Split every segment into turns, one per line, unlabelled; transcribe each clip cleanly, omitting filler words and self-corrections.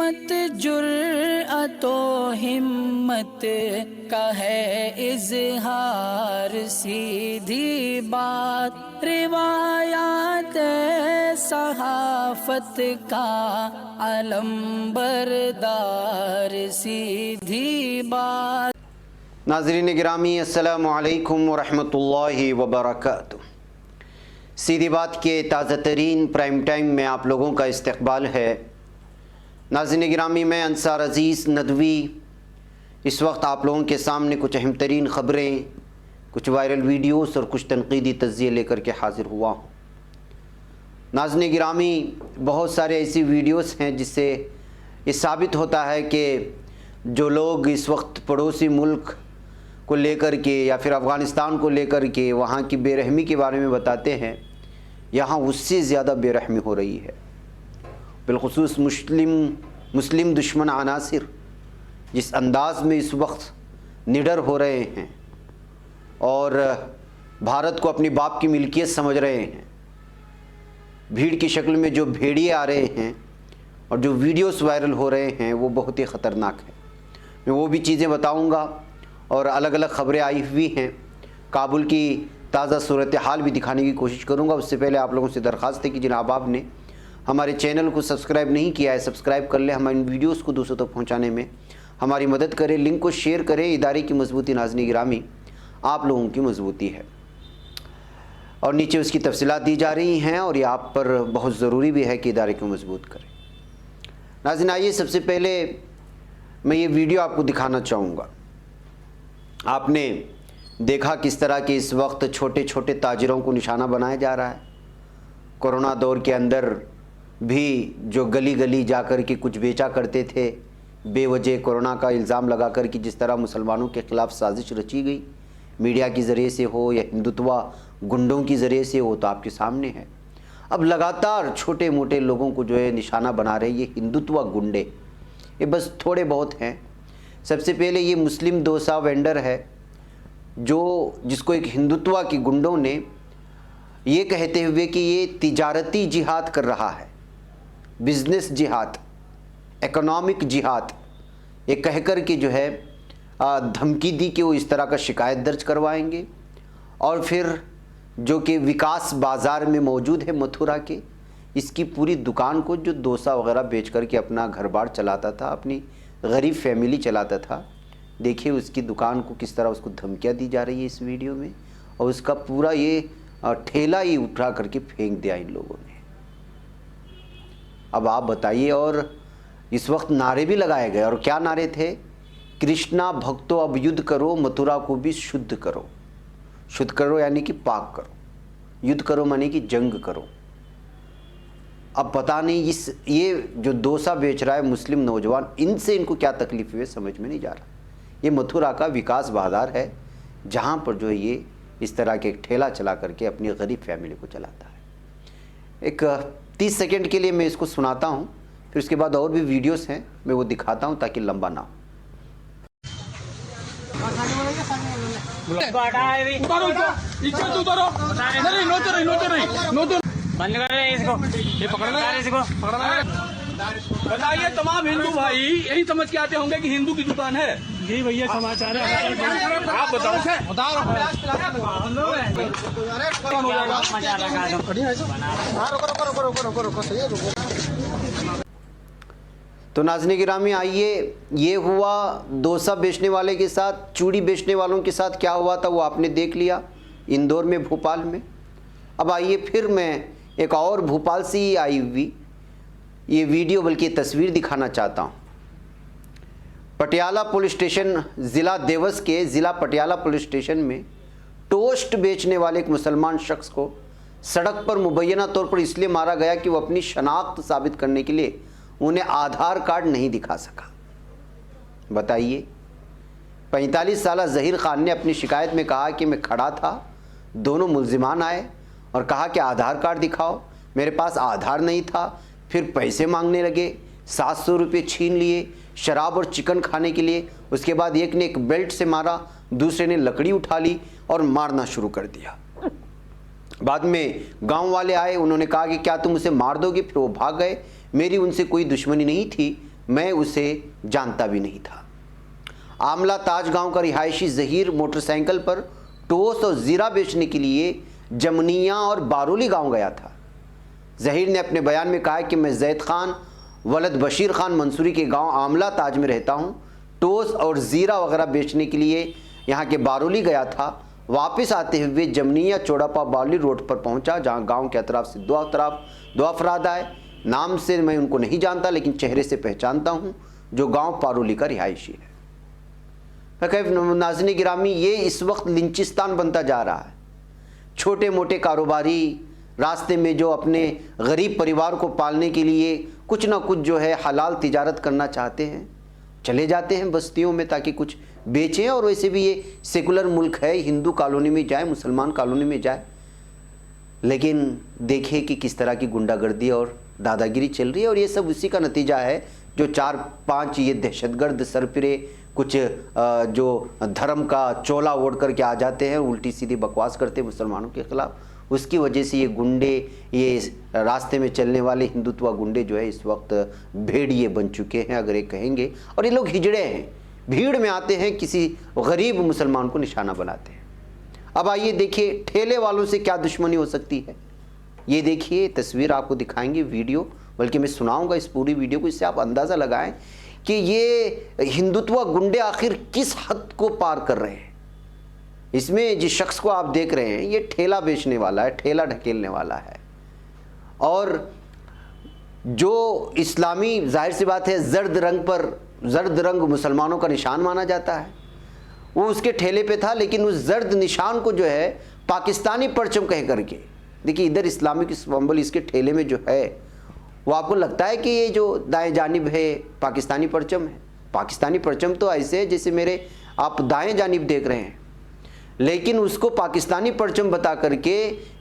मत जुर्अतो हिम्मत का है इजहार, सीधी बात रिवायात सहाफत का अलंबरदार, सीधी बात।
नाज़रीन गिरामी, अस्सलामु अलैकुम वरहमतुल्लाहि वबरकातुह। सीधी बात के ताज़ा तरीन प्राइम टाइम में आप लोगों का इस्तकबाल है। नाज़रीन गिरामी, मैं अंसार अज़ीज़ नदवी इस वक्त आप लोगों के सामने कुछ अहम तरीन ख़बरें, कुछ वायरल वीडियोस और कुछ तनक़ीदी तज़्ज़िये लेकर के हाज़िर हुआ हूँ। नाज़रीन गिरामी, बहुत सारे ऐसी वीडियोस हैं जिससे ये साबित होता है कि जो लोग इस वक्त पड़ोसी मुल्क को लेकर के या फिर अफ़गानिस्तान को लेकर के वहाँ की बेरहमी के बारे में बताते हैं, यहाँ उससे ज़्यादा बेरहमी हो रही है। बिलख़ुसूस मुस्लिम दुश्मन अनासिर जिस अंदाज़ में इस वक्त निडर हो रहे हैं और भारत को अपनी बाप की मिल्कियत समझ रहे हैं, भीड़ की शक्ल में जो भेड़िए आ रहे हैं और जो वीडियोस वायरल हो रहे हैं वो बहुत ही ख़तरनाक है। मैं वो भी चीज़ें बताऊंगा और अलग अलग ख़बरें आई हुई हैं, काबुल की ताज़ा सूरत हाल भी दिखाने की कोशिश करूंगा। उससे पहले आप लोगों से दरख्वास्त है कि जनाब आपने हमारे चैनल को सब्सक्राइब नहीं किया है, सब्सक्राइब कर लें। हमारे इन वीडियोस को दूसरों तक पहुंचाने में हमारी मदद करें, लिंक को शेयर करें। इदारे की मजबूती नाज़रीन गिरामी आप लोगों की मजबूती है और नीचे उसकी तफसीलात दी जा रही हैं और ये आप पर बहुत ज़रूरी भी है कि इदारे को मजबूत करें। नाज़रीन आइए, सबसे पहले मैं ये वीडियो आपको दिखाना चाहूँगा। आपने देखा किस तरह के इस वक्त छोटे छोटे ताजिरों को निशाना बनाया जा रहा है। कोरोना दौर के अंदर भी जो गली गली जाकर के कुछ बेचा करते थे, बेवजह कोरोना का इल्ज़ाम लगा कर कि जिस तरह मुसलमानों के ख़िलाफ़ साजिश रची गई, मीडिया के ज़रिए से हो या हिंदुत्वा गुंडों की ज़रिए से हो, तो आपके सामने है। अब लगातार छोटे मोटे लोगों को जो है निशाना बना रहे ये हिंदुत्वा गुंडे। ये बस थोड़े बहुत हैं। सबसे पहले ये मुस्लिम डोसा वेंडर है जिसको एक हिंदुत्वा के गुंडों ने ये कहते हुए कि ये तिजारती जिहाद कर रहा है, बिज़नेस जिहाद, इकोनॉमिक जिहाद, ये कहकर के जो है धमकी दी कि वो इस तरह का शिकायत दर्ज करवाएंगे और फिर जो कि विकास बाज़ार में मौजूद है मथुरा के, इसकी पूरी दुकान को जो डोसा वगैरह बेच कर के अपना घर बार चलाता था, अपनी गरीब फैमिली चलाता था, देखिए उसकी दुकान को किस तरह उसको धमकियाँ दी जा रही है इस वीडियो में। और उसका पूरा ये ठेला ही उठा करके फेंक दिया इन लोगों ने। अब आप बताइए, और इस वक्त नारे भी लगाए गए, और क्या नारे थे? कृष्णा भक्तों अब युद्ध करो, मथुरा को भी शुद्ध करो। शुद्ध करो यानी कि पाक करो, युद्ध करो माने कि जंग करो। अब पता नहीं ये जो डोसा बेच रहा है मुस्लिम नौजवान, इनसे इनको क्या तकलीफ हुई समझ में नहीं जा रहा। ये मथुरा का विकास बाज़ार है जहाँ पर जो है ये इस तरह के एक ठेला चला करके अपनी गरीब फैमिली को चलाता है। एक 30 सेकंड के लिए मैं इसको सुनाता हूँ, फिर उसके बाद और भी वीडियोस हैं मैं वो दिखाता हूँ ताकि लंबा ना हो।
बंद कर रहे इसको, ये पकड़ना है इसको, पकड़ना है। बताइए, तमाम हिंदू भाई यही समझ के आते होंगे कि हिंदू की दुकान है। जी भैया, समाचार है, आप बताओ।
तो नाज़रीन गिरामी आइए, ये हुआ डोसा बेचने वाले के साथ। चूड़ी बेचने वालों के साथ क्या हुआ था वो आपने देख लिया, इंदौर में, भोपाल में। अब आइए फिर मैं एक और भोपाल से ही आई हुई ये वीडियो बल्कि तस्वीर दिखाना चाहता हूँ। पटियाला पुलिस स्टेशन, ज़िला देवस के ज़िला पटियाला पुलिस स्टेशन में टोस्ट बेचने वाले एक मुसलमान शख्स को सड़क पर मुबैना तौर पर इसलिए मारा गया कि वो अपनी शनाख्त साबित करने के लिए उन्हें आधार कार्ड नहीं दिखा सका। बताइए, 45 साला ज़हीर खान ने अपनी शिकायत में कहा कि मैं खड़ा था, दोनों मुल्जिमान आए और कहा कि आधार कार्ड दिखाओ। मेरे पास आधार नहीं था, फिर पैसे मांगने लगे, 700 रुपये छीन लिए शराब और चिकन खाने के लिए। उसके बाद एक ने एक बेल्ट से मारा, दूसरे ने लकड़ी उठा ली और मारना शुरू कर दिया। बाद में गांव वाले आए, उन्होंने कहा कि क्या तुम उसे मार दोगे? फिर वो भाग गए। मेरी उनसे कोई दुश्मनी नहीं थी, मैं उसे जानता भी नहीं था। आमला ताज गांव का रिहायशी ज़हीर मोटरसाइकिल पर टोस्ट और ज़ीरा बेचने के लिए जमनिया और बारोली गांव गया था। ज़हीर ने अपने बयान में कहा कि मैं जैद खान वलद बशीर खान मंसूरी के गांव आमला ताज में रहता हूं। टोस्ट और ज़ीरा वगैरह बेचने के लिए यहां के बारोली गया था। वापस आते हुए जमनिया चौड़ापा बारोली रोड पर पहुंचा, जहां गांव के अतराफ से दो अफराद आए। नाम से मैं उनको नहीं जानता, लेकिन चेहरे से पहचानता हूं, जो गांव पारोली का रिहायशी है। नाज़रीन गिरामी, ये इस वक्त लिंचिस्तान बनता जा रहा है। छोटे मोटे कारोबारी रास्ते में जो अपने गरीब परिवार को पालने के लिए कुछ ना कुछ जो है हलाल तिजारत करना चाहते हैं, चले जाते हैं बस्तियों में ताकि कुछ बेचें। और वैसे भी ये सेकुलर मुल्क है, हिंदू कॉलोनी में जाए, मुसलमान कॉलोनी में जाए, लेकिन देखिए कि किस तरह की गुंडागर्दी और दादागिरी चल रही है। और ये सब उसी का नतीजा है जो 4-5 ये दहशतगर्द सरपिरे कुछ जो धर्म का चोला ओढ़ करके आ जाते हैं, उल्टी सीधी बकवास करते हैं मुसलमानों के खिलाफ। उसकी वजह से ये गुंडे, ये रास्ते में चलने वाले हिंदुत्व गुंडे जो है इस वक्त भेड़िए बन चुके हैं, अगर ये कहेंगे। और ये लोग हिजड़े हैं, भीड़ में आते हैं, किसी गरीब मुसलमान को निशाना बनाते हैं। अब आइए देखिए ठेले वालों से क्या दुश्मनी हो सकती है। ये देखिए तस्वीर आपको दिखाएंगे, वीडियो, बल्कि मैं सुनाऊंगा इस पूरी वीडियो को, इससे आप अंदाज़ा लगाएं कि ये हिंदुत्व गुंडे आखिर किस हद को पार कर रहे हैं। इसमें जिस शख्स को आप देख रहे हैं ये ठेला बेचने वाला है, ठेला ढकेलने वाला है, और जो इस्लामी, जाहिर सी बात है, जर्द रंग मुसलमानों का निशान माना जाता है, वो उसके ठेले पे था। लेकिन उस जर्द निशान को जो है पाकिस्तानी परचम कह करके, देखिए इधर इस्लामिक सिंबल इसके ठेले में जो है, वो आपको लगता है कि ये जो दाएं जानिब है पाकिस्तानी परचम है। पाकिस्तानी परचम तो ऐसे है जैसे मेरे आप दाएं जानिब देख रहे हैं, लेकिन उसको पाकिस्तानी परचम बता करके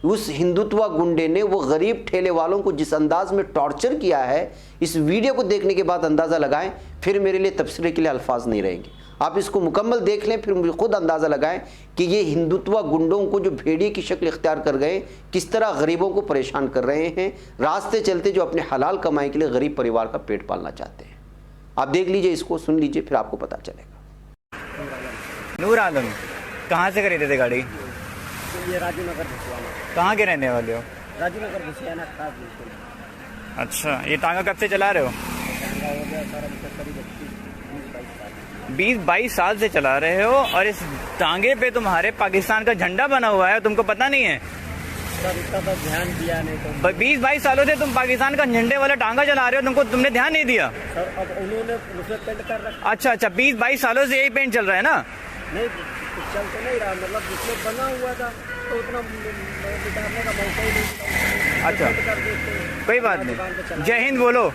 उस हिंदुत्व गुंडे ने वो गरीब ठेले वालों को जिस अंदाज में टॉर्चर किया है, इस वीडियो को देखने के बाद अंदाज़ा लगाएं। फिर मेरे लिए तबसरे के लिए अल्फाज नहीं रहेंगे, आप इसको मुकम्मल देख लें, फिर मुझे खुद अंदाज़ा लगाएं कि ये हिंदुत्व गुंडों को जो भेड़िए की शक्ल इख्तियार कर गए, किस तरह गरीबों को परेशान कर रहे हैं, रास्ते चलते जो अपने हलाल कमाई के लिए गरीब परिवार का पेट पालना चाहते हैं। आप देख लीजिए, इसको सुन लीजिए, फिर आपको पता चलेगा।
नूर आलम, कहाँ से खरीदे थे गाड़ी?
ये राजूनगर भुसियाना।
कहाँ के रहने वाले हो?
राजूनगर भुसियाना खास बिल्कुल।
अच्छा, ये टांगा कब से चला रहे हो?
टांगा हो गया सारा मतलब करीब
20-22 साल से चला रहे हो, और इस टांगे पे तुम्हारे पाकिस्तान का झंडा बना हुआ है, तुमको पता नहीं है?
सर इतना तो ध्यान दिया नहीं तो।
20-22 सालों से तुम पाकिस्तान का झंडे वाला टांगा चला रहे हो, तुमने ध्यान नहीं दिया?
सर अब उन्होंने उसे पेंट कर रखा।
अच्छा, 20-22 सालों से यही पेंट चल रहा है ना?
नहीं चल तो नहीं रहा, मतलब जिसमें बना हुआ था तो उतना मिटाने का मौका ही नहीं।
अच्छा, कोई बात नहीं। जय हिंद बोलो,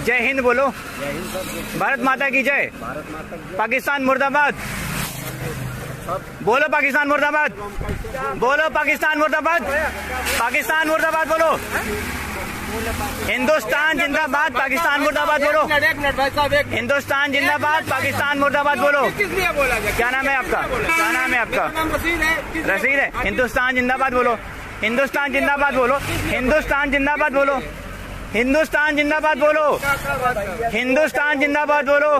जय हिंद बोलो।
जय हिंद सर।
भारत माता की जय।
भारत माता की जय।
पाकिस्तान मुर्दाबाद बोलो, पाकिस्तान मुर्दाबाद बोलो, पाकिस्तान मुर्दाबाद, पाकिस्तान मुर्दाबाद बोलो, हिंदुस्तान जिंदाबाद, पाकिस्तान मुर्दाबाद बोलो, हिंदुस्तान जिंदाबाद, पाकिस्तान मुर्दाबाद बोलो। क्या नाम है आपका? क्या नाम है आपका? रसीद है। हिंदुस्तान जिंदाबाद बोलो, हिंदुस्तान जिंदाबाद बोलो, हिंदुस्तान जिंदाबाद बोलो, हिंदुस्तान जिंदाबाद बोलो, हिंदुस्तान जिंदाबाद बोलो,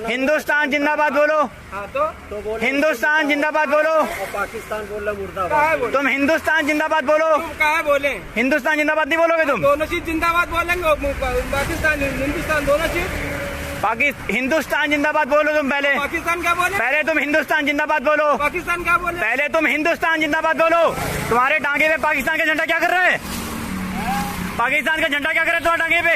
हिंदुस्तान जिंदाबाद बोलो, हिंदुस्तान जिंदाबाद बोलो।
पाकिस्तान बोल रहा मुर्दाबाद।
तुम हिंदुस्तान जिंदाबाद बोलो।
कहा बोले?
हिंदुस्तान जिंदाबाद नहीं बोलोगे तुम?
दोनों चीज जिंदाबाद बोलेंगे, पाकिस्तान हिंदुस्तान दोनों चीज।
हिंदुस्तान जिंदाबाद बोलो तुम पहले।
पाकिस्तान क्या बोले?
पहले तुम हिंदुस्तान जिंदाबाद बोलो।
पाकिस्तान क्या बोले?
पहले तुम हिंदुस्तान जिंदाबाद बोलो। तुम्हारे टांगे पे पाकिस्तान का झंडा क्या कर रहा है? पाकिस्तान का झंडा क्या कर रहा है तुम्हारे टांगे पे?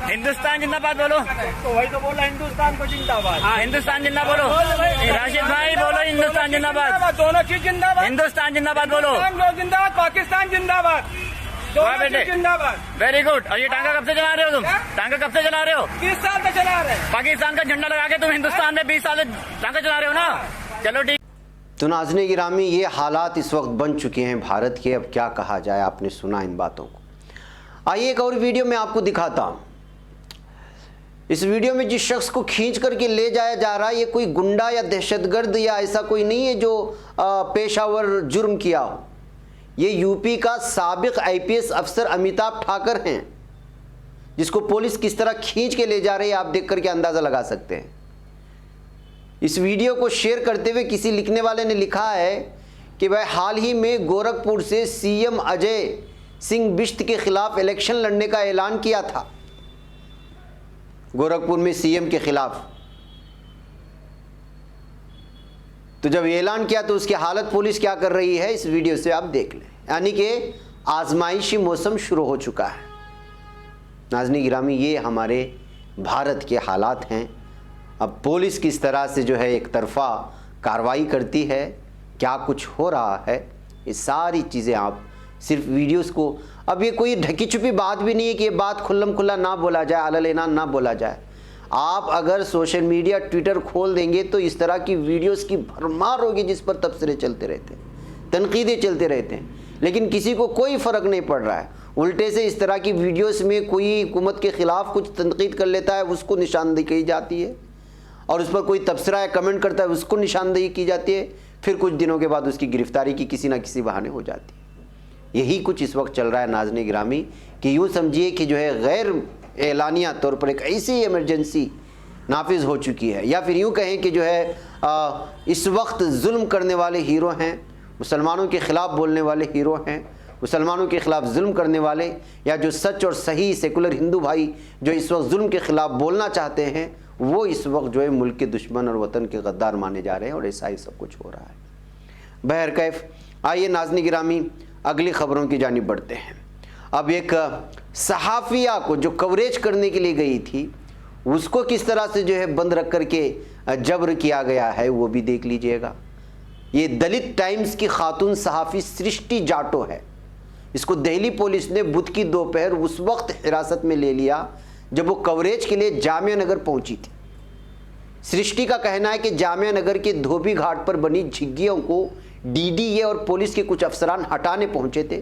हिंदुस्तान जिंदाबाद बोलो।
तो वही तो बोला, हिंदुस्तान को जिंदाबाद।
हाँ, हिंदुस्तान जिंदाबाद बोलो। राशिद भाई बोलो, हिंदुस्तान जिंदाबाद।
दोनों चीज जिंदाबाद।
हिंदुस्तान जिंदाबाद बोलो।
जिंदाबाद, पाकिस्तान जिंदाबाद, दोनों चीज जिंदाबाद।
Very good. और ये टांगा कब से चला रहे हो तुम? टांगा कब से चला रहे हो?
30 साल से चला रहे हैं।
पाकिस्तान का झंडा लगा के तुम हिंदुस्तान में 20 साल से टांगा चला रहे हो ना? चलो ठीक।
तो नाज़रीन गिरामी, ये हालात इस वक्त बन चुके हैं भारत के। अब क्या कहा जाए, आपने सुना इन बातों को। आइए एक और वीडियो में आपको दिखाता हूँ। इस वीडियो में जिस शख्स को खींच करके ले जाया जा रहा है ये कोई गुंडा या दहशतगर्द या ऐसा कोई नहीं है जो पेशावर जुर्म किया हो। ये यूपी का साबिक आईपीएस अफसर अमिताभ ठाकर हैं, जिसको पुलिस किस तरह खींच के ले जा रही है आप देख करके अंदाज़ा लगा सकते हैं। इस वीडियो को शेयर करते हुए किसी लिखने वाले ने लिखा है कि भाई हाल ही में गोरखपुर से सीएम अजय सिंह बिष्ट के खिलाफ इलेक्शन लड़ने का ऐलान किया था। गोरखपुर में सीएम के खिलाफ तो जब ऐलान किया तो उसकी हालत पुलिस क्या कर रही है इस वीडियो से आप देख लें। यानी कि आजमाइशी मौसम शुरू हो चुका है। नाज़रीन गिरामी, ये हमारे भारत के हालात हैं। अब पुलिस किस तरह से जो है एक तरफा कार्रवाई करती है, क्या कुछ हो रहा है, ये सारी चीज़ें आप सिर्फ वीडियोस को, अब ये कोई ढकी छुपी बात भी नहीं है कि ये बात खुल्लम खुल्ला ना बोला जाए, आला-लेना ना बोला जाए। आप अगर सोशल मीडिया ट्विटर खोल देंगे तो इस तरह की वीडियोस की भरमार होगी जिस पर तबसरे चलते रहते हैं, तनकीदें चलते रहते हैं, लेकिन किसी को कोई फ़र्क नहीं पड़ रहा है। उल्टे से इस तरह की वीडियोस में कोई हुकूमत के ख़िलाफ़ कुछ तनकीद कर लेता है, उसको निशानदेही की जाती है, और उस पर कोई तबसरा या कमेंट करता है, उसको निशानदेही की जाती है। फिर कुछ दिनों के बाद उसकी गिरफ्तारी की किसी ना किसी बहाने हो जाती है। यही कुछ इस वक्त चल रहा है नाज़रीन गिरामी, कि यूँ समझिए कि जो है गैर एलानिया तौर पर एक ऐसी इमरजेंसी नाफिज हो चुकी है, या फिर यूँ कहें कि जो है इस वक्त जुल्म करने वाले हीरो हैं, मुसलमानों के ख़िलाफ़ बोलने वाले हीरो हैं, मुसलमानों के ख़िलाफ़ जुल्म करने वाले, या जो सच और सही सेकुलर हिंदू भाई जो इस वक्त जुल्म के ख़िलाफ़ बोलना चाहते हैं, वो इस वक्त जो है मुल्क के दुश्मन और वतन के गद्दार माने जा रहे हैं, और ऐसा ही सब कुछ हो रहा है। बहरकैफ आइए नाज़रीन गिरामी अगली ख़बरों की जानिब बढ़ते हैं। अब एक सहाफ़िया को जो कवरेज करने के लिए गई थी उसको किस तरह से जो है बंद रख करके जबर किया गया है वो भी देख लीजिएगा। ये दलित टाइम्स की खातून सहाफ़ी सृष्टि जाटो है। इसको दिल्ली पुलिस ने बुध की दोपहर उस वक्त हिरासत में ले लिया जब वो कवरेज के लिए जामिया नगर पहुंची थी। सृष्टि का कहना है कि जामिया नगर के धोबी घाट पर बनी झिग्गियों को डीडीए और पुलिस के कुछ अफसरान हटाने पहुंचे थे,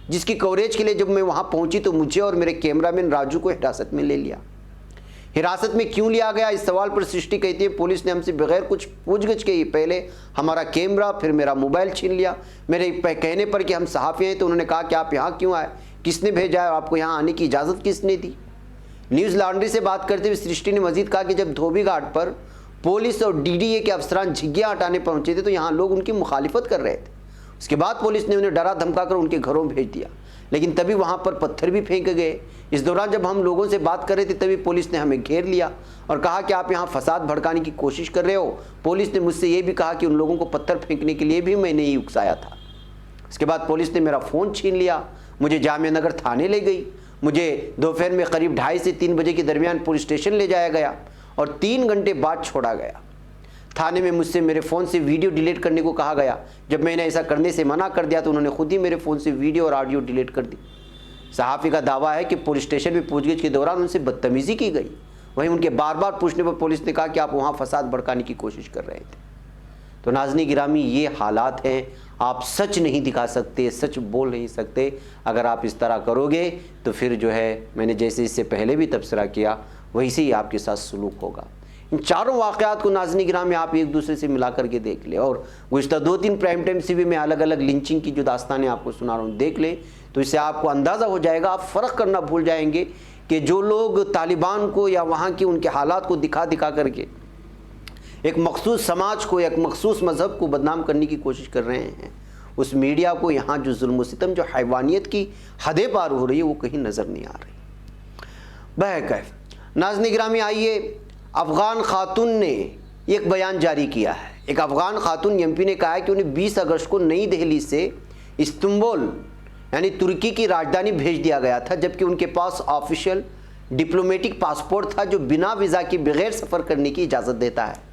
जिसकी कवरेज के लिए जब मैं वहां पहुंची तो मुझे और मेरे कैमरामैन राजू को हिरासत में ले लिया। हिरासत में क्यों लिया गया, इस सवाल पर सृष्टि कहती है पुलिस ने हमसे बगैर कुछ पूछगछ के ही पहले हमारा कैमरा फिर मेरा मोबाइल छीन लिया। मेरे कहने पर कि हम सहाफ़ी हैं तो उन्होंने कहा कि आप यहाँ क्यों आए, किसने भेजा है, आपको यहाँ आने की इजाज़त किसने दी। न्यूज़ लॉन्ड्री से बात करते हुए सृष्टि ने मजीद कहा कि जब धोबी घाट पर पुलिस और डीडीए के अफसरान झिग्गियाँ हटाने पहुंचे थे तो यहाँ लोग उनकी मुखालिफत कर रहे थे। उसके बाद पुलिस ने उन्हें डरा धमका कर उनके घरों भेज दिया, लेकिन तभी वहाँ पर पत्थर भी फेंके गए। इस दौरान जब हम लोगों से बात कर रहे थे तभी पुलिस ने हमें घेर लिया और कहा कि आप यहाँ फसाद भड़काने की कोशिश कर रहे हो। पुलिस ने मुझसे ये भी कहा कि उन लोगों को पत्थर फेंकने के लिए भी मैंने ही उकसाया था। इसके बाद पुलिस ने मेरा फ़ोन छीन लिया, मुझे जामिया नगर थाने ले गई। मुझे दोपहर में करीब 2:30 से 3 बजे के दरमियान पुलिस स्टेशन ले जाया गया और 3 घंटे बाद छोड़ा गया। थाने में मुझसे मेरे फ़ोन से वीडियो डिलीट करने को कहा गया। जब मैंने ऐसा करने से मना कर दिया तो उन्होंने खुद ही मेरे फ़ोन से वीडियो और ऑडियो डिलीट कर दी। सहाफ़ी का दावा है कि पुलिस स्टेशन में पूछगिछ के दौरान उनसे बदतमीज़ी की गई। वहीं उनके बार बार पूछने पर पुलिस ने कहा कि आप वहाँ फसाद भड़काने की कोशिश कर रहे थे। तो नाज़रीन गिरामी, ये हालात हैं। आप सच नहीं दिखा सकते, सच बोल नहीं सकते। अगर आप इस तरह करोगे तो फिर जो है मैंने जैसे इससे पहले भी तबसरा किया वैसे ही आपके साथ सलूक होगा। इन चारों वाक़यात को नाज़रीन गिरामी आप एक दूसरे से मिला करके देख लें, और गुज़िश्ता 2-3 प्राइम टाइम से भी मैं अलग अलग लिंचिंग की जो दास्तानें आपको सुना रहा हूँ देख लें, तो इससे आपको अंदाज़ा हो जाएगा। आप फ़र्क करना भूल जाएंगे कि जो लोग तालिबान को या वहाँ की उनके हालात को दिखा दिखा करके एक मखसूस समाज को, एक मखसूस मज़हब को बदनाम करने की कोशिश कर रहे हैं, उस मीडिया को यहाँ जो जुल्म सितम, जो हैवानियत की हदें पार हो रही है वो कहीं नज़र नहीं आ रही। बहरकैफ नाज़रीन गिरामी, आइए अफ़गान खातून ने एक बयान जारी किया है। एक अफ़गान खातून एमपी ने कहा है कि उन्हें 20 अगस्त को नई दिल्ली से इस्तांबुल यानी तुर्की की राजधानी भेज दिया गया था, जबकि उनके पास ऑफिशियल डिप्लोमेटिक पासपोर्ट था जो बिना वीज़ा के बगैर सफ़र करने की इजाज़त देता है।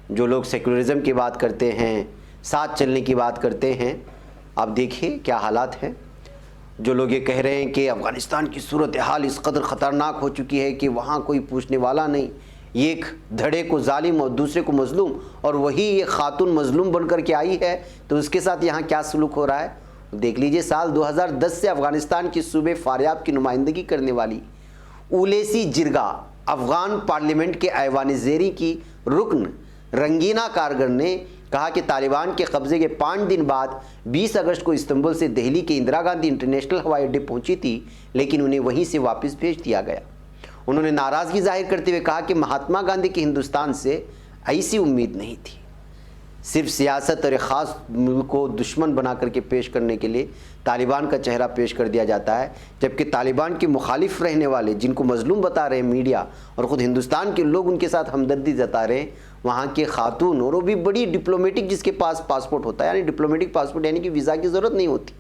जो लोग सेकुलरिज़म की बात करते हैं, साथ चलने की बात करते हैं, आप देखिए क्या हालात हैं। जो लोग ये कह रहे हैं कि अफ़गानिस्तान की सूरत हाल इस कदर ख़तरनाक हो चुकी है कि वहाँ कोई पूछने वाला नहीं, एक धड़े को जालिम और दूसरे को मज़लूम, और वही ये खातून मज़लूम बन कर के आई है तो उसके साथ यहाँ क्या सलूक हो रहा है देख लीजिए। साल 2010 से अफ़गानिस्तान की सूबे फारियाब की नुमाइंदगी करने वाली उलेसी जिरगा अफगान पार्लियामेंट के ऐवान ज़ेरी की रुकन रंगीना कारगर ने कहा कि तालिबान के कब्ज़े के 5 दिन बाद 20 अगस्त को इस्तांबुल से दिल्ली के इंदिरा गांधी इंटरनेशनल हवाई अड्डे पहुंची थी, लेकिन उन्हें वहीं से वापस भेज दिया गया। उन्होंने नाराज़गी जाहिर करते हुए कहा कि महात्मा गांधी की हिंदुस्तान से ऐसी उम्मीद नहीं थी। सिर्फ सियासत और एक ख़ास मुल्क को दुश्मन बना करके पेश करने के लिए तालिबान का चेहरा पेश कर दिया जाता है, जबकि तालिबान के मुखालिफ रहने वाले, जिनको मजलूम बता रहे हैं मीडिया और ख़ुद हिंदुस्तान के लोग उनके साथ हमदर्दी जता रहे हैं, वहाँ के खातून, और वो भी बड़ी डिप्लोमेटिक, जिसके पास पासपोर्ट होता है, यानी डिप्लोमेटिक पासपोर्ट यानी कि वीज़ा की ज़रूरत नहीं होती,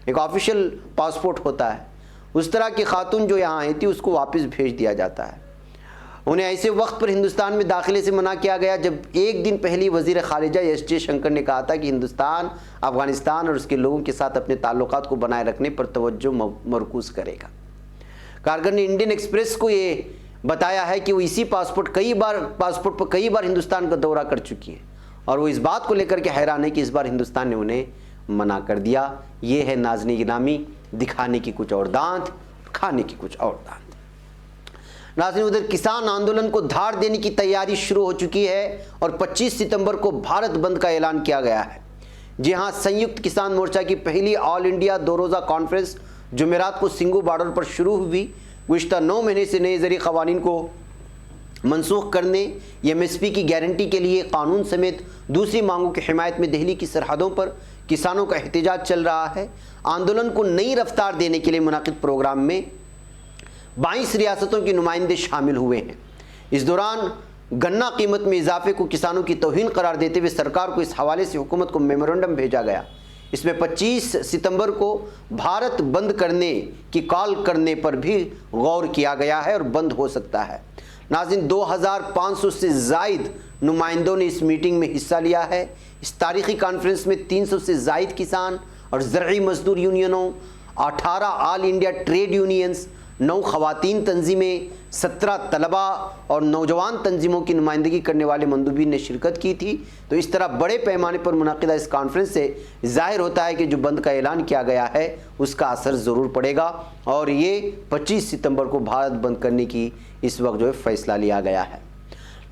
एक ऑफिशियल पासपोर्ट होता है, उस तरह की खातून जो यहाँ आई थी उसको वापस भेज दिया जाता है। उन्हें ऐसे वक्त पर हिंदुस्तान में दाखिले से मना किया गया जब एक दिन पहले वज़ीर ख़ारिजा एस जयशंकर ने कहा था कि हिंदुस्तान अफ़गानिस्तान और उसके लोगों के साथ अपने ताल्लुकात को बनाए रखने पर तवज्जो मरकूज़ करेगा। कारगर ने इंडियन एक्सप्रेस को ये बताया है कि वो इसी पासपोर्ट पर कई बार हिंदुस्तान का दौरा कर चुकी है और वो इस बात को लेकर के हैरान है कि इस बार हिंदुस्तान ने उन्हें मना कर दिया। ये है नाज़रीन गिरामी, दिखाने की कुछ और दांत, खाने की कुछ और दांत। नाज़रीन, उधर किसान आंदोलन को धार देने की तैयारी शुरू हो चुकी है और 25 सितंबर को भारत बंद का ऐलान किया गया है। जी हाँ, संयुक्त किसान मोर्चा की पहली ऑल इंडिया 2 रोज़ा कॉन्फ्रेंस जुमेरात को सिंगू बॉर्डर पर शुरू हुई। गुज़िश्ता 9 महीने से नए ज़रिए क़वानीन को मनसूख करने, MSP की गारंटी के लिए कानून समेत दूसरी मांगों की हिमायत में दिल्ली की सरहदों पर किसानों का एहतजाज चल रहा है। आंदोलन को नई रफ्तार देने के लिए मुनाकिद प्रोग्राम में 22 रियासतों के नुमाइंदे शामिल हुए हैं। इस दौरान गन्ना कीमत में इजाफे को किसानों की तौहीन करार देते हुए सरकार को इस हवाले से हुकूमत को मेमोरेंडम भेजा गया। इसमें 25 सितंबर को भारत बंद करने की कॉल करने पर भी गौर किया गया है और बंद हो सकता है। नाज़रीन, 2500 से ज़ायद नुमाइंदों ने इस मीटिंग में हिस्सा लिया है। इस तारीख़ी कॉन्फ्रेंस में 300 से ज़ायद किसान और ज़रई मजदूर यूनियनों, 18 ऑल इंडिया ट्रेड यूनियंस, 9 ख़वातीन तंजीमें, 17 तलबा और नौजवान तंजीमों की नुमाइंदगी करने वाले मंदूबीन ने शिरकत की थी। तो इस तरह बड़े पैमाने पर मुनक़िदा इस कॉन्फ्रेंस से ज़ाहिर होता है कि जो बंद का ऐलान किया गया है उसका असर ज़रूर पड़ेगा और ये 25 सितंबर को भारत बंद करने की इस वक्त जो है फ़ैसला लिया गया है।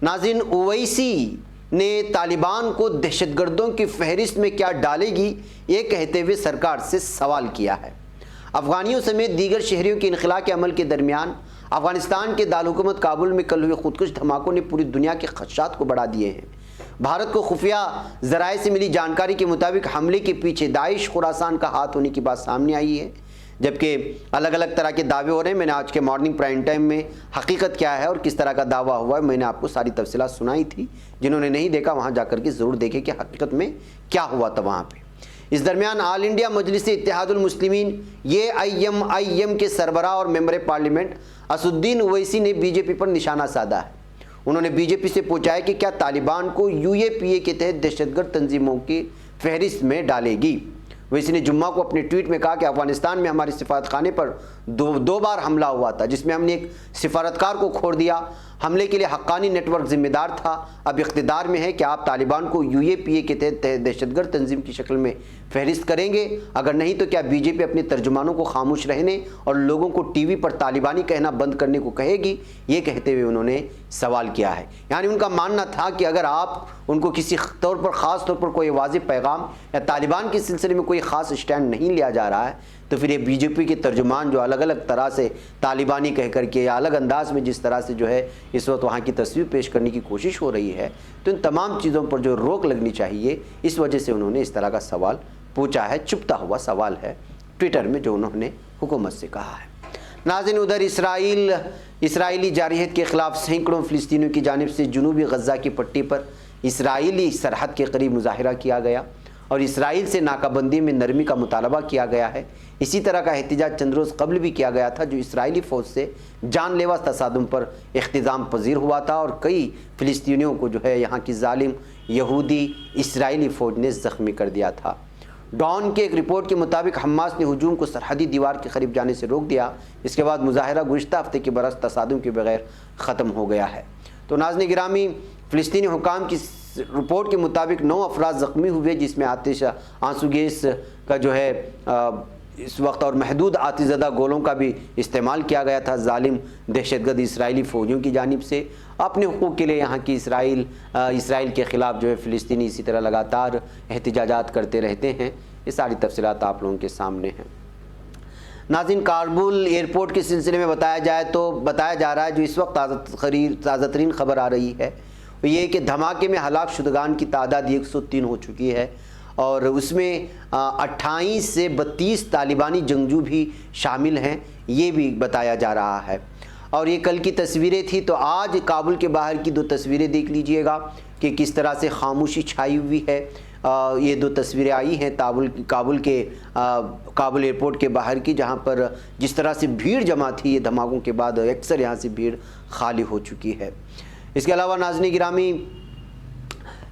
नाज़रीन, ओवैसी ने तालिबान को दहशतगर्दों की फहरिस्त में क्या डालेगी, ये कहते हुए सरकार से सवाल किया है। अफ़गानियों समेत दीगर शहरियों के इनखला के अमल के दरमियान अफ़गानिस्तान के दारुलहुकूमत काबुल में कल हुए खुदकुश धमाकों ने पूरी दुनिया के खदशात को बढ़ा दिए हैं। भारत को खुफिया ज़राए से मिली जानकारी के मुताबिक हमले के पीछे दाइश खुरासान का हाथ होने की बात सामने आई है, जबकि अलग अलग तरह के दावे हो रहे हैं। मैंने आज के मॉर्निंग प्राइम टाइम में हकीकत क्या है और किस तरह का दावा हुआ है मैंने आपको सारी तफसीलात सुनाई थी। जिन्होंने नहीं देखा वहाँ जाकर के ज़रूर देखें कि हकीकत में क्या हुआ था वहाँ पर। इस दरमियान ऑल इंडिया मजलिस इत्तेहादुल मुस्लिमीन AIM के सरबराह और मेंबर पार्लियामेंट असुद्दीन ओवैसी ने बीजेपी पर निशाना साधा है। उन्होंने बीजेपी से पूछा है कि क्या तालिबान को UAPA के तहत दहशतगर्द तंजीमों की फहरिस्त में डालेगी। ओवैसी ने जुम्मा को अपने ट्वीट में कहा कि अफगानिस्तान में हमारे सिफारतखाने पर दो बार हमला हुआ था, जिसमें हमने एक सिफारतकार को खोड़ दिया। हमले के लिए हक्कानी नेटवर्क जिम्मेदार था, अब इख्तिदार में है कि आप तालिबान को UAPA के तहत दहशतगर्द तंजीम की शक्ल में फहरिस्त करेंगे, अगर नहीं तो क्या बीजेपी अपने तर्जुमानों को खामोश रहने और लोगों को टीवी पर तालिबानी कहना बंद करने को कहेगी। ये कहते हुए उन्होंने सवाल किया है। यानी उनका मानना था कि अगर आप उनको किसी तौर पर ख़ास तौर पर कोई वाज़ेह पैगाम या तालिबान के सिलसिले में कोई ख़ास स्टैंड नहीं लिया जा रहा है, तो फिर ये बीजेपी के तर्जुमान जो अलग अलग तरह से तालिबानी कह करके या अलग अंदाज में जिस तरह से जो है इस वक्त वहाँ की तस्वीर पेश करने की कोशिश हो रही है, तो इन तमाम चीज़ों पर जो रोक लगनी चाहिए, इस वजह से उन्होंने इस तरह का सवाल पूछा है। चुपता हुआ सवाल है ट्विटर में जो उन्होंने हुकूमत से कहा है। नाज़रीन, उधर इसराइली जारहियत के ख़िलाफ़ सैकड़ों फ़िलिस्तीनियों की जानिब से जनूबी गज़ा की पट्टी पर इसराइली सरहद के करीब मुजाहिरा किया गया और इसराइल से नाकाबंदी में नरमी का मुतालबा किया गया है। इसी तरह का एहतजाज चंद रोज़ कबल भी किया गया था, जो इसराइली फ़ौज से जानलेवा तसादुम पर इख्तिजाम पजीर हुआ था और कई फ़िलिस्तीनियों को जो है यहाँ की जालिम यहूदी इसराइली फ़ौज ने ज़ख्मी कर दिया था। डॉन के एक रिपोर्ट के मुताबिक हमास ने हुजूम को सरहदी दीवार के करीब जाने से रोक दिया। इसके बाद मुजाहिरा गुज़िश्ता हफ्ते के बरस तसादुम के बगैर ख़त्म हो गया है। तो नाज़रीन गिरामी, फ़िलिस्तीनी हुकाम की रिपोर्ट के मुताबिक 9 अफराद ज़ख्मी हुए, जिसमें आतिश आंसू गैस का जो है इस वक्त और महदूद आतिज़दा गोलों का भी इस्तेमाल किया गया था जालिम दहशतगर्द इसराइली फ़ौजियों की जानिब से अपने हुकूक़ के लिए। यहाँ की इसराइल के ख़िलाफ़ जो है फ़िलिस्तीनी इसी तरह लगातार एहतिजाजात करते रहते हैं। ये सारी तफसीलात आप लोगों के सामने हैं। नाज़रीन, काबुल एयरपोर्ट के सिलसिले में बताया जाए तो बताया जा रहा है, जो इस वक्त ताज़ा तरीन ख़बर आ रही है वो ये कि धमाके में हलाक शुदगान की तादाद 103 हो चुकी है और उसमें 28 से 32 तालिबानी जंगजू भी शामिल हैं, ये भी बताया जा रहा है। और ये कल की तस्वीरें थी, तो आज काबुल के बाहर की 2 तस्वीरें देख लीजिएगा कि किस तरह से खामोशी छाई हुई है। ये 2 तस्वीरें आई हैं काबुल एयरपोर्ट के बाहर की, जहां पर जिस तरह से भीड़ जमा थी ये धमाकों के बाद अक्सर यहां से भीड़ खाली हो चुकी है। इसके अलावा नाज़रीन गिरामी,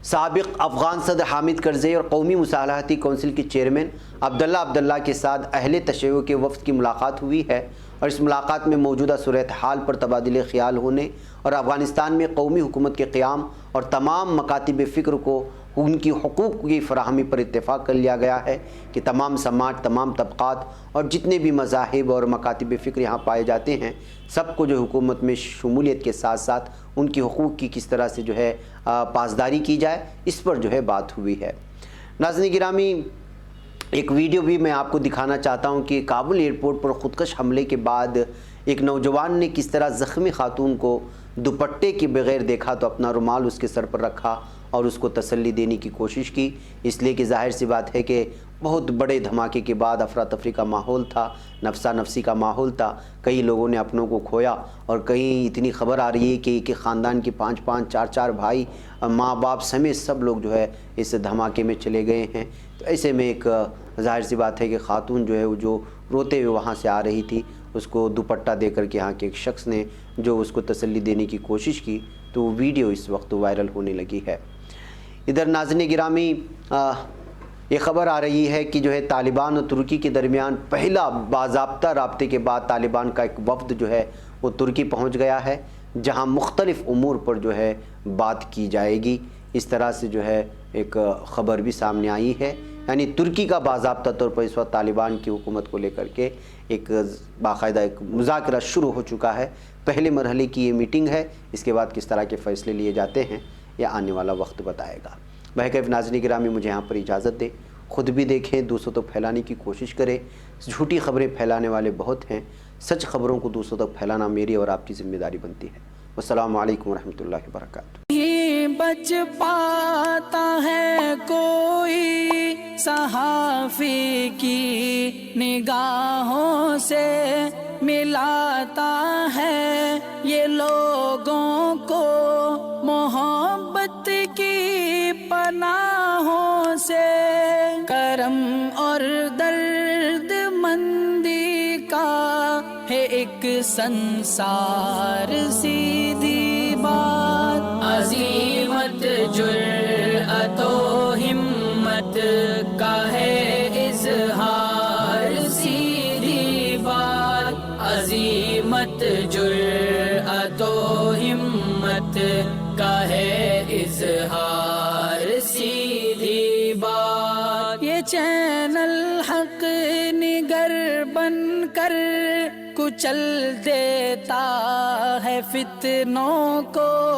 साबिक़ अफ़गान सदर हामिद करज़ई और कौमी मुसालहती कौंसिल के चेयरमैन अब्दुल्ला के साथ अहले तशय्युअ के वफ़द की मुलाकात हुई है और इस मुलाकात में मौजूदा सूरत हाल पर तबादिले ख़याल होने और अफ़गानिस्तान में कौमी हुकूमत के क़याम और तमाम मकातिब फ़िक्र को उनकी हुकूक़ की फ़राहमी पर इत्तेफ़ाक़ कर लिया गया है कि तमाम समाज, तमाम तबक़ात और जितने भी मज़ाहिब और मकातिब फ़िक्र यहाँ पाए जाते हैं, सबको जो हुकूमत में शमूलियत के साथ साथ उनकी हुकूक़ की किस तरह से जो है पासदारी की जाए, इस पर जो है बात हुई है। नाज़रीन गिरामी, एक वीडियो भी मैं आपको दिखाना चाहता हूँ कि काबुल एयरपोर्ट पर ख़ुदकश हमले के बाद एक नौजवान ने किस तरह ज़ख्मी खातून को दुपट्टे के बगैर देखा तो अपना रुमाल उसके सर पर रखा और उसको तसल्ली देने की कोशिश की, इसलिए कि ज़ाहिर सी बात है कि बहुत बड़े धमाके के बाद अफरा तफरी का माहौल था, नफसा नफसी का माहौल था। कई लोगों ने अपनों को खोया और कहीं इतनी ख़बर आ रही है कि एक ख़ानदान के 5-5, 4-4 भाई, माँ बाप समेत सब लोग जो है इस धमाके में चले गए हैं। तो ऐसे में एक ज़ाहिर सी बात है कि ख़ातून जो है वो जो रोते हुए वहाँ से आ रही थी, उसको दुपट्टा दे कर के यहाँ के एक शख्स ने जो उसको तसल्ली देने की कोशिश की, तो वो वीडियो इस वक्त वायरल होने लगी है। इधर नाज़रीन गिरामी, ये ख़बर आ रही है कि जो है तालिबान और तुर्की के दरमियान पहला बाज़ाब्ता राब्ते के बाद तालिबान का एक वफ़द जो है वो तुर्की पहुंच गया है, जहां मुख्तलिफ़ उमूर पर जो है बात की जाएगी। इस तरह से जो है एक ख़बर भी सामने आई है, यानी तुर्की का बाज़ाब्ता तौर पर इस वक्त तालिबान की हुकूमत को लेकर के एक बाकायदा एक मुज़ाकरा शुरू हो चुका है। पहले मरहले की ये मीटिंग है, इसके बाद किस तरह के फ़ैसले लिए जाते हैं या आने वाला वक्त बताएगा। बहरकैफ़ नाज़रीन गिरामी, मुझे यहाँ पर इजाज़त दें, ख़ुद भी देखें, दूसरों तक फैलाने की कोशिश करें। झूठी खबरें फैलाने वाले बहुत हैं, सच खबरों को दूसरों तक फैलाना मेरी और आपकी ज़िम्मेदारी बनती है। वस्सलामु अलैकुम वरहमतुल्लाहि वबरकातुहू।
बच पाता है कोई सहाफ़ी की निगाहों से, मिलाता है ये लोगों को मोहब्बत की पनाहों से। करम और दर्द मंदी का है एक संसार, सीधी बात अज़ीमत जुर्अतो हिम्मत का है इज़हार, सीधी बात अज़ीमत जुर्अतो हिम्मत का है इज़हार, सीधी बात। ये चैनल हक निगर बनकर कुचल देता है फितनों को।